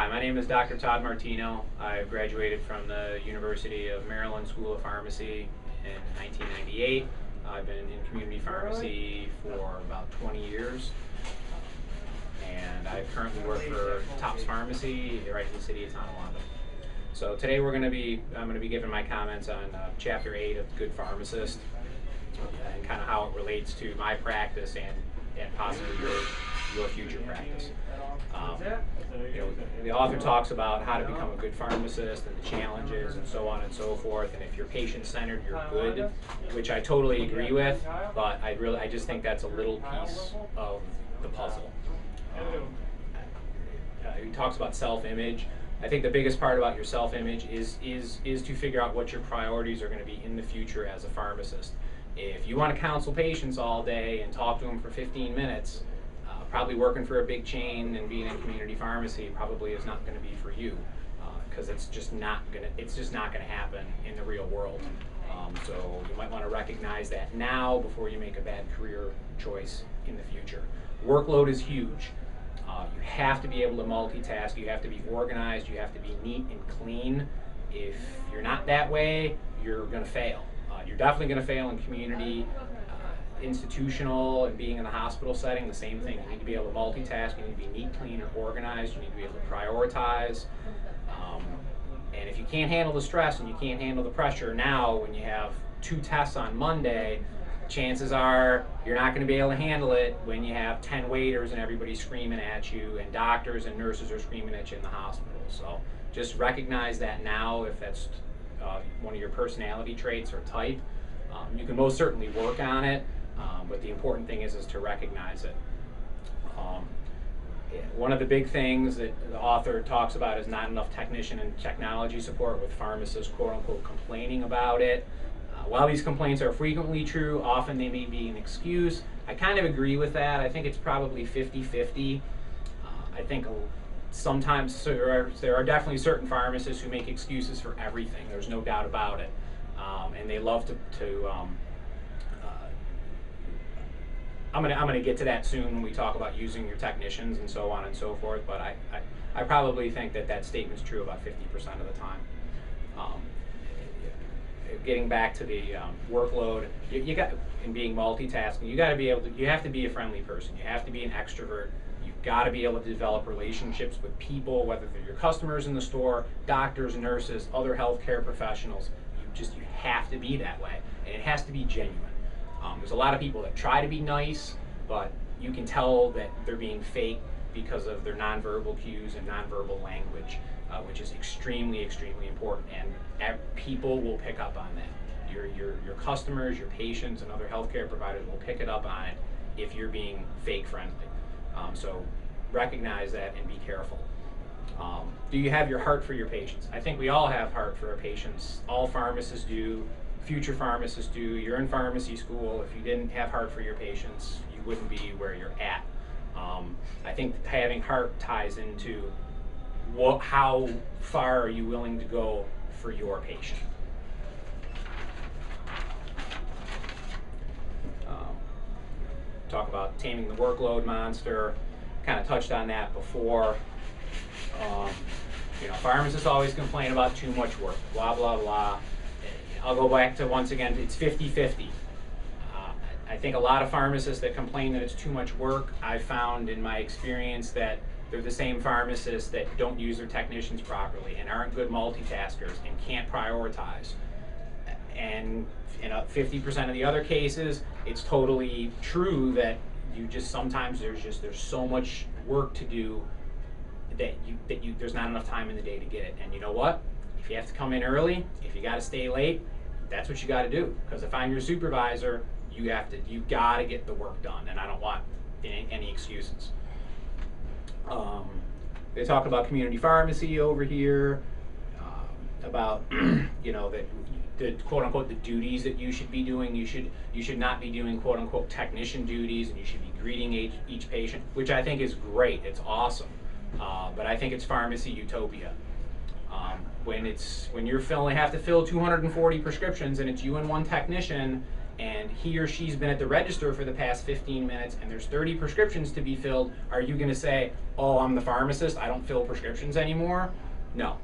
my name is Dr. Todd Martino. I graduated from the University of Maryland School of Pharmacy in 1998. I've been in community pharmacy for about 20 years. And I currently work for Topps Pharmacy right in the city of Tonawanda. So today I'm going to be giving my comments on Chapter 8 of The Good Pharmacist and kind of how it relates to my practice and possibly your future practice. The author talks about how to become a good pharmacist and the challenges and so on and so forth, and if you're patient-centered, you're good, which I totally agree with, but I just think that's a little piece of the puzzle. He talks about self-image. I think the biggest part about your self-image is to figure out what your priorities are going to be in the future as a pharmacist. If you want to counsel patients all day and talk to them for 15 minutes, probably working for a big chain and being in community pharmacy probably is not going to be for you, because it's just not going to happen in the real world. So you might want to recognize that now before you make a bad career choice in the future. Workload is huge. You have to be able to multitask. You have to be organized. You have to be neat and clean. If you're not that way, you're going to fail. You're definitely going to fail in community, institutional, and being in the hospital setting. The same thing. You need to be able to multitask. You need to be neat, clean, and organized. You need to be able to prioritize. And if you can't handle the stress and you can't handle the pressure now, when you have 2 tests on Monday, chances are you're not going to be able to handle it when you have 10 waiters and everybody's screaming at you and doctors and nurses are screaming at you in the hospital. So just recognize that now if that's one of your personality traits or type. You can most certainly work on it, but the important thing is to recognize it. One of the big things that the author talks about is not enough technician and technology support, with pharmacists quote-unquote complaining about it. While these complaints are frequently true, often they may be an excuse. I kind of agree with that. I think it's probably 50-50. I think sometimes there are definitely certain pharmacists who make excuses for everything. There's no doubt about it. And they love I'm gonna get to that soon when we talk about using your technicians and so on and so forth, but I probably think that statement's true about 50% of the time. Getting back to the workload, you got in being multitasking, you have to be a friendly person. You have to be an extrovert. You've got to be able to develop relationships with people, whether they're your customers in the store, doctors, nurses, other healthcare professionals. You have to be that way, and it has to be genuine. There's a lot of people that try to be nice, but you can tell that they're being fake because of their nonverbal cues and nonverbal language, which is extremely, extremely important, and people will pick up on that. Your customers, your patients, and other healthcare providers will pick it up on it if you're being fake friendly. So recognize that and be careful. Do you have your heart for your patients? I think we all have heart for our patients. All pharmacists do. Future pharmacists do. You're in pharmacy school. If you didn't have heart for your patients, you wouldn't be where you're at. I think having heart ties into how far are you willing to go for your patient. Talk about taming the workload monster. Kind of touched on that before. Pharmacists always complain about too much work, blah, blah, blah. I'll go back to, once again, it's 50-50. I think a lot of pharmacists that complain that it's too much work, I've found in my experience that they're the same pharmacists that don't use their technicians properly and aren't good multitaskers and can't prioritize. And in 50% of the other cases, it's totally true that sometimes there's so much work to do that there's not enough time in the day to get it. And you know what? If you have to come in early, if you got to stay late, that's what you got to do. Because if I'm your supervisor, you got to get the work done, and I don't want any excuses. They talk about community pharmacy over here, about the quote unquote the duties that you should be doing. You should not be doing quote unquote technician duties, and you should be greeting each patient, which I think is great. It's awesome, but I think it's pharmacy utopia. When you have to fill 240 prescriptions and it's you and one technician, and he or she's been at the register for the past 15 minutes and there's 30 prescriptions to be filled, are you going to say, oh, I'm the pharmacist, I don't fill prescriptions anymore? No.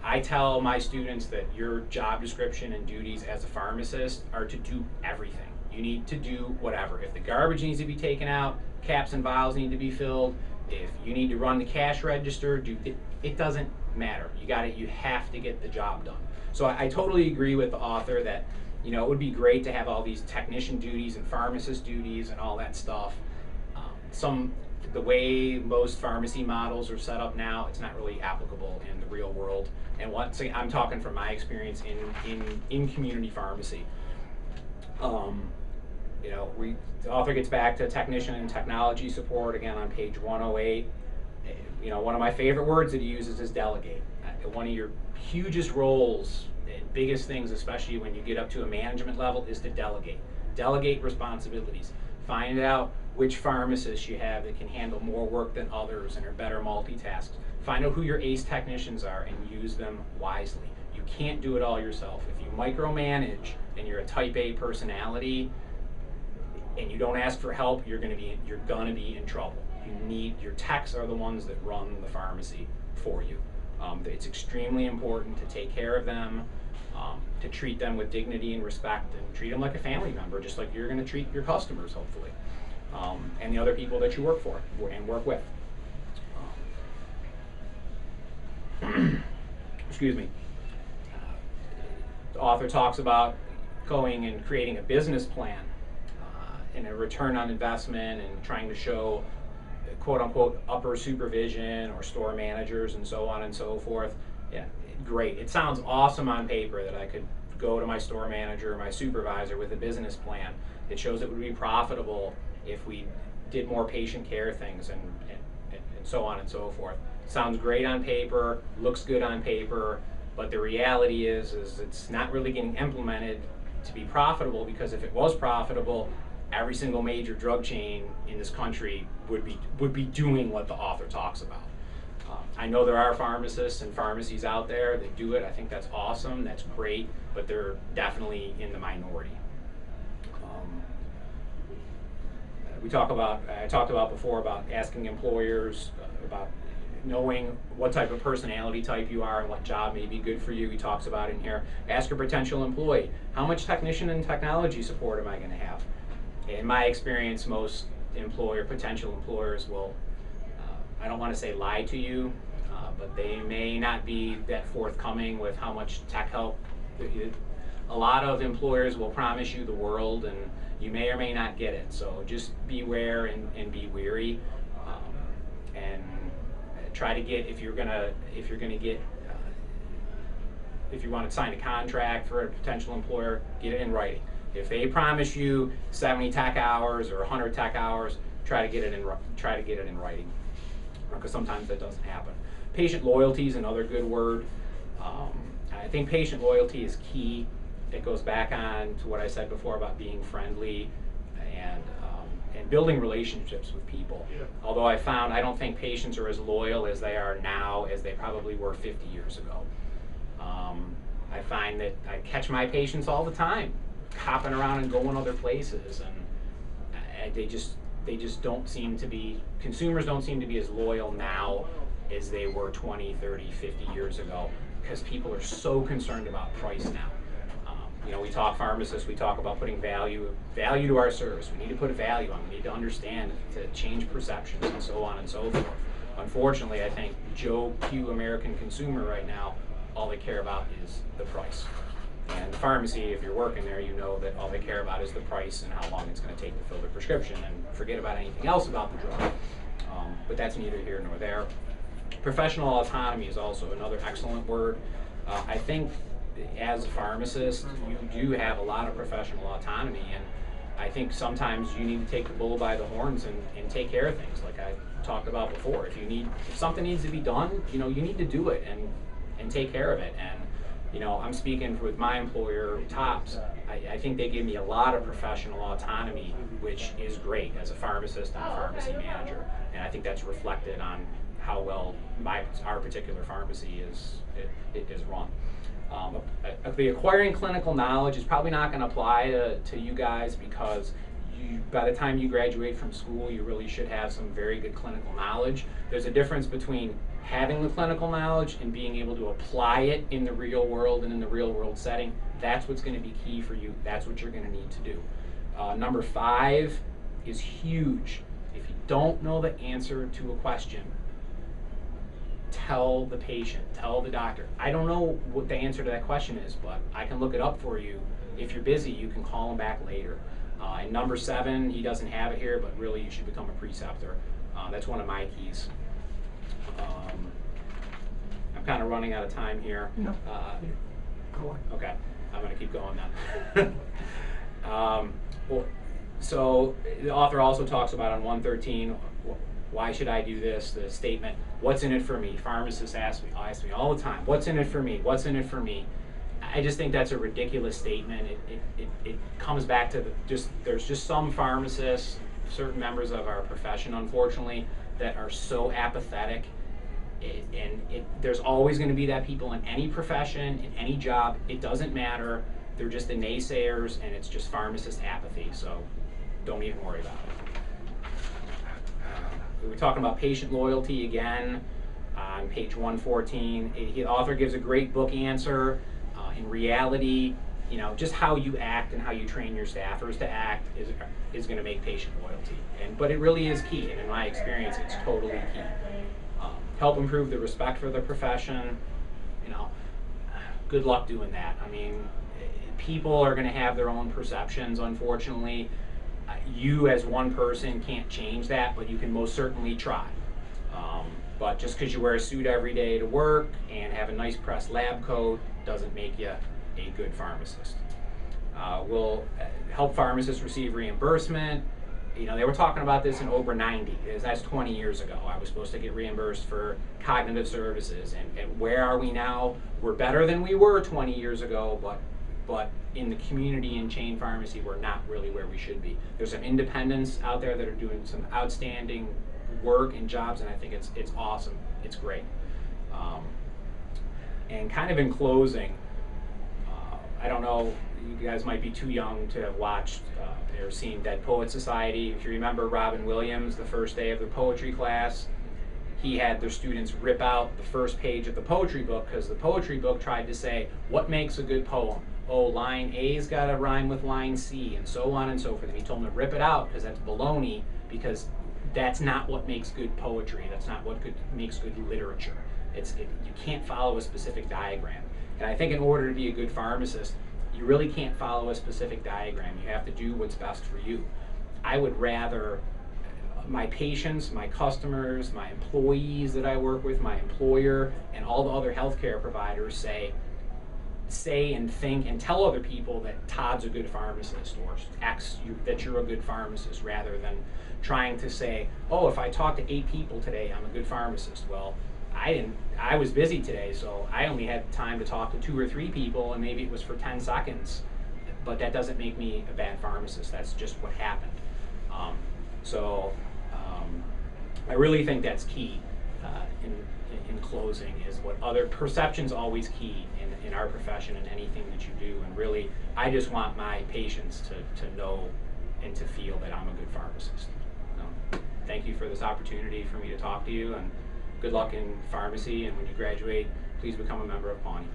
I tell my students that your job description and duties as a pharmacist are to do everything. You need to do whatever. If the garbage needs to be taken out, caps and vials need to be filled, if you need to run the cash register, it doesn't matter. You have to get the job done. So I totally agree with the author that, you know, it would be great to have all these technician duties and pharmacist duties and all that stuff. The way most pharmacy models are set up now, it's not really applicable in the real world. And once again, I'm talking from my experience in community pharmacy. You know, the author gets back to technician and technology support again on page 108. You know, one of my favorite words that he uses is delegate. One of your hugest roles and biggest things, especially when you get up to a management level, is to delegate. Delegate responsibilities. Find out which pharmacists you have that can handle more work than others and are better multitasked. Find out who your ace technicians are and use them wisely. You can't do it all yourself. If you micromanage and you're a type A personality and you don't ask for help, you're gonna be in trouble. Your techs are the ones that run the pharmacy for you. It's extremely important to take care of them, to treat them with dignity and respect, and treat them like a family member, just like you're going to treat your customers, hopefully, and the other people that you work for and work with. Excuse me. The author talks about going and creating a business plan and a return on investment and trying to show quote-unquote upper supervision or store managers and so on and so forth. Yeah, great. It sounds awesome on paper that I could go to my store manager or my supervisor with a business plan. It shows it would be profitable if we did more patient care things and so on and so forth. Sounds great on paper, looks good on paper, but the reality is it's not really getting implemented to be profitable, because if it was profitable, every single major drug chain in this country would be doing what the author talks about. I know there are pharmacists and pharmacies out there that do it. I think that's awesome, that's great, but they're definitely in the minority. I talked about before about asking employers about knowing what type of personality type you are and what job may be good for you. He talks about it in here. Ask a potential employee, how much technician and technology support am I going to have? In my experience, most potential employers will, I don't want to say lie to you, but they may not be that forthcoming with how much tech help. A lot of employers will promise you the world, and you may or may not get it. So just beware and be weary, and try to get, if you want to sign a contract for a potential employer, get it in writing. If they promise you 70 tech hours or 100 tech hours, try to get it in writing, because sometimes that doesn't happen. Patient loyalty is another good word. I think patient loyalty is key. It goes back on to what I said before about being friendly and building relationships with people. Yeah. Although I don't think patients are as loyal as they are now as they probably were 50 years ago. I find that I catch my patients all the time hopping around and going other places, and they just don't seem to be, consumers don't seem to be as loyal now as they were 20, 30, 50 years ago, because people are so concerned about price now. You know, we talk pharmacists, we talk about putting value to our service. We need to put a value on it. We need to understand to change perceptions and so on and so forth. Unfortunately, I think Joe Q American consumer right now, all they care about is the price. And the pharmacy, if you're working there, you know that all they care about is the price and how long it's going to take to fill the prescription, and forget about anything else about the drug. But that's neither here nor there. Professional autonomy is also another excellent word. I think as a pharmacist, you do have a lot of professional autonomy, and I think sometimes you need to take the bull by the horns and take care of things, like I talked about before. If something needs to be done, you know, you need to do it and take care of it. And you know, I'm speaking with my employer, Tops. I think they give me a lot of professional autonomy, which is great as a pharmacist and a pharmacy manager. And I think that's reflected on how well our particular pharmacy is run. The acquiring clinical knowledge is probably not going to apply to you guys, because by the time you graduate from school, you really should have some very good clinical knowledge. There's a difference between having the clinical knowledge and being able to apply it in the real world and in the real world setting. That's what's going to be key for you. That's what you're going to need to do. Number 5 is huge. If you don't know the answer to a question, tell the patient, tell the doctor. I don't know what the answer to that question is, but I can look it up for you. If you're busy, you can call him back later. And number 7, he doesn't have it here, but really you should become a preceptor. That's one of my keys. I'm kind of running out of time here. No. Go on. Okay, I'm going to keep going then. Well, so the author also talks about on 113, why should I do this? The statement, what's in it for me? Pharmacists ask me all the time, what's in it for me? What's in it for me? I just think that's a ridiculous statement. It comes back to there's just some pharmacists, certain members of our profession, unfortunately, that are so apathetic. There's always going to be that people in any profession, in any job. It doesn't matter. They're just the naysayers, and it's just pharmacist apathy. So don't even worry about it. We're talking about patient loyalty again on page 114. The author gives a great book answer. In reality, just how you act and how you train your staffers to act is going to make patient loyalty. But it really is key, and in my experience, it's totally key. Help improve the respect for the profession. Good luck doing that. I mean, people are going to have their own perceptions, unfortunately. You as one person can't change that, but you can most certainly try. But just because you wear a suit every day to work and have a nice pressed lab coat doesn't make you a good pharmacist. We'll help pharmacists receive reimbursement. They were talking about this in OBRA 90. That's 20 years ago. I was supposed to get reimbursed for cognitive services. And where are we now? We're better than we were 20 years ago, but in the community and chain pharmacy, we're not really where we should be. There's some independents out there that are doing some outstanding work and jobs, and I think it's awesome. It's great. And kind of in closing, I don't know, you guys might be too young to have watched or seen Dead Poet Society. If you remember Robin Williams, the first day of the poetry class, he had their students rip out the first page of the poetry book, because the poetry book tried to say, what makes a good poem? Oh, line A's got to rhyme with line C, and so on and so forth. And he told them to rip it out, because that's baloney, because that's not what makes good poetry. That's not what makes good literature. You can't follow a specific diagram. And I think in order to be a good pharmacist, you really can't follow a specific diagram. You have to do what's best for you. I would rather my patients, my customers, my employees that I work with, my employer, and all the other healthcare providers say and think and tell other people that Todd's a good pharmacist, or that you're a good pharmacist, rather than trying to say, oh, if I talk to 8 people today, I'm a good pharmacist. Well, I was busy today, so I only had time to talk to 2 or 3 people, and maybe it was for 10 seconds. But that doesn't make me a bad pharmacist. That's just what happened. I really think that's key in closing, is what other perception's always key in our profession and anything that you do. And really, I just want my patients to know and to feel that I'm a good pharmacist. Thank you for this opportunity for me to talk to you, and good luck in pharmacy, and when you graduate, please become a member of Pawnee.